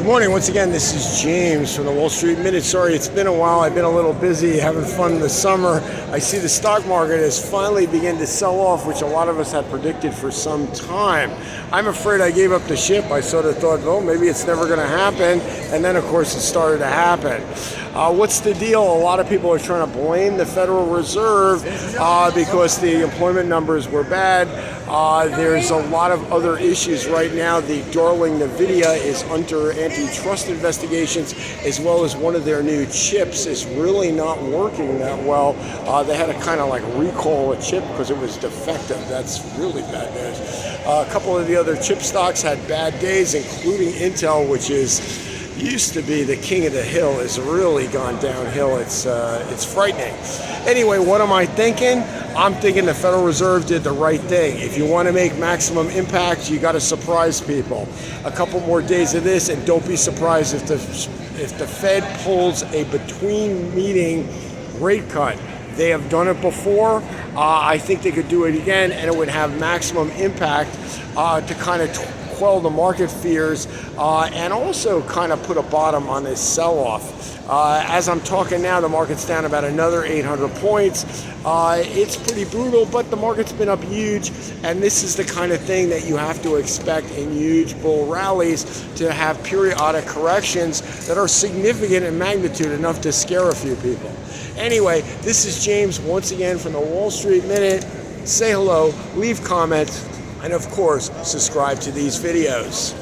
Good morning. Once again, this is James from the Wall Street Minute. Sorry, it's been a while. I've been a little busy having fun in the summer. I see the stock market has finally begun to sell off, which a lot of us had predicted for some time. I'm afraid I gave up the ship. I sort of thought, well, maybe it's never going to happen. And then, of course, it started to happen. What's the deal? A lot of people are trying to blame the Federal Reserve because the employment numbers were bad. There's a lot of other issues right now. The darling NVIDIA is under antitrust investigations, as well as one of their new chips is really not working that well. They had to kind of like recall a chip because it was defective. That's really bad news. A couple of the other chip stocks had bad days, including Intel, which used to be the king of the hill, has really gone downhill. It's frightening. Anyway, what am I thinking? I'm thinking the Federal Reserve did the right thing. If you want to make maximum impact, you got to surprise people. A couple more days of this, and don't be surprised if the Fed pulls a between meeting rate cut. They have done it before. I think they could do it again, and it would have maximum impact to kind of quell the market fears and also kind of put a bottom on this sell-off. As I'm talking now, the market's down about another 800 points. It's pretty brutal, but the market's been up huge, and this is the kind of thing that you have to expect in huge bull rallies, to have periodic corrections that are significant in magnitude, enough to scare a few people. Anyway, this is James once again from the Wall Street Minute. Say hello, leave comments, and of course, subscribe to these videos.